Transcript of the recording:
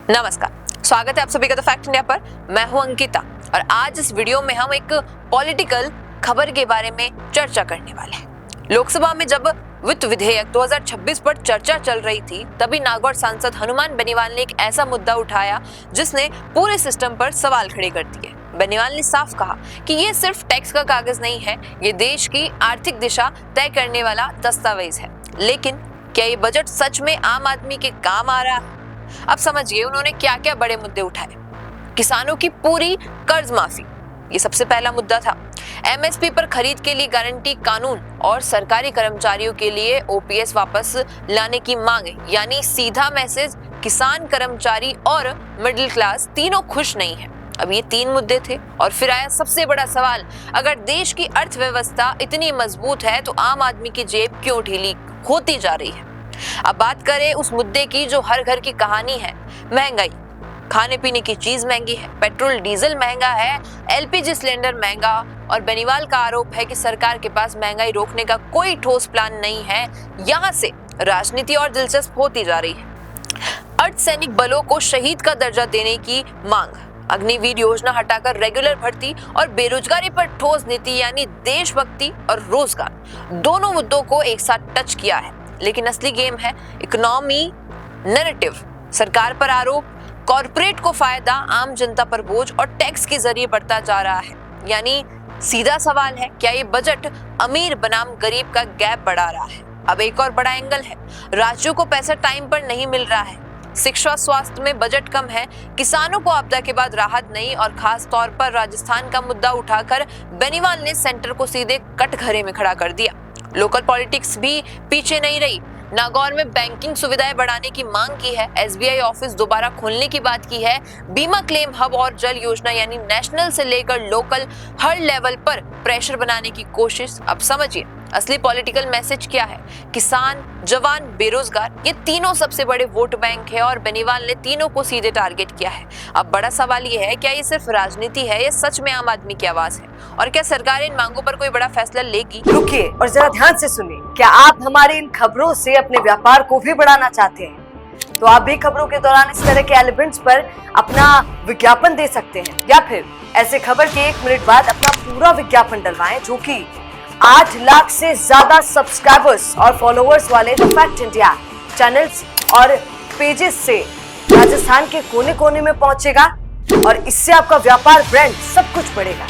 नमस्कार, स्वागत है आप सभी का द फैक्ट इंडिया पर। मैं हूं अंकिता और आज इस वीडियो में हम एक पॉलिटिकल खबर के बारे में चर्चा करने वाले हैं। लोकसभा में जब वित्त विधेयक 2026 पर चर्चा चल रही थी, तभी नागौर सांसद हनुमान बेनीवाल ने एक ऐसा मुद्दा उठाया जिसने पूरे सिस्टम पर सवाल खड़े कर दिए। बेनीवाल ने साफ कहा कि ये सिर्फ टैक्स का कागज नहीं है, ये देश की आर्थिक दिशा तय करने वाला दस्तावेज है। लेकिन क्या ये बजट सच में आम आदमी के काम आ रहा है? अब समझिए उन्होंने क्या क्या बड़े मुद्दे उठाए। किसानों की पूरी कर्ज माफी, ये सबसे पहला मुद्दा था। एमएसपी पर खरीद के लिए गारंटी कानून और सरकारी कर्मचारियों के लिए ओपीएस वापस लाने की मांग, यानी सीधा मैसेज, किसान, कर्मचारी और मिडिल क्लास तीनों खुश नहीं है। अब ये तीन मुद्दे थे और फिर आया सबसे बड़ा सवाल, अगर देश की अर्थव्यवस्था इतनी मजबूत है तो आम आदमी की जेब क्यों ढीली होती जा रही है? अब बात करें उस मुद्दे की जो हर घर की कहानी है, महंगाई। खाने पीने की चीज महंगी है, पेट्रोल डीजल महंगा है, एलपीजी सिलेंडर महंगा। और बेनीवाल का आरोप है कि सरकार के पास महंगाई रोकने का कोई ठोस प्लान नहीं है। यहाँ से राजनीति और दिलचस्प होती जा रही है। अर्धसैनिक बलों को शहीद का दर्जा देने की मांग, अग्निवीर योजना हटाकर रेगुलर भर्ती और बेरोजगारी पर ठोस नीति यानी देशभक्ति और रोजगार, दोनों मुद्दों को एक साथ टच किया है। लेकिन असली गेम है इकोनॉमी नैरेटिव। सरकार पर आरोप, कॉर्पोरेट को फायदा, आम जनता पर बोझ और टैक्स के जरिए बढ़ता जा रहा है। यानी सीधा सवाल है, क्या ये बजट अमीर बनाम गरीब का गैप बढ़ा रहा है? अब एक और बड़ा एंगल है, राज्यों को पैसा टाइम पर नहीं मिल रहा है। शिक्षा स्वास्थ्य में बजट कम है, किसानों को आपदा के बाद राहत नहीं, और खास तौर पर राजस्थान का मुद्दा उठाकर बेनीवाल ने सेंटर को सीधे कटघरे में खड़ा कर दिया। लोकल पॉलिटिक्स भी पीछे नहीं रही। नागौर में बैंकिंग सुविधाएं बढ़ाने की मांग की है, एसबीआई ऑफिस दोबारा खोलने की बात की है, बीमा क्लेम हब और जल योजना यानी नेशनल से लेकर लोकल हर लेवल पर प्रेशर बनाने की कोशिश। अब समझिए असली पॉलिटिकल मैसेज क्या है। किसान, जवान, बेरोजगार, ये तीनों सबसे बड़े वोट बैंक है और बेनीवाल ने तीनों को सीधे टारगेट किया है। अब बड़ा सवाल ये है, क्या ये सिर्फ राजनीति है या सच में आम आदमी की आवाज है? और क्या सरकार इन मांगों पर कोई बड़ा फैसला लेगी? रुकिए और जरा ध्यान से सुनिए। क्या आप हमारी इन खबरों से अपने व्यापार को भी बढ़ाना चाहते हैं? तो आप भी खबरों के दौरान इस तरह के एलिमेंट्स पर अपना विज्ञापन दे सकते हैं, या फिर ऐसे खबर के 1 मिनट बाद अपना पूरा विज्ञापन डलवाएं, जो कि 8 लाख से ज्यादा सब्सक्राइबर्स और फॉलोअर्स वाले द फैक्ट इंडिया चैनल्स और पेजेस से राजस्थान के कोने कोने में पहुंचेगा। और इससे आपका व्यापार, ब्रांड सब कुछ बढ़ेगा।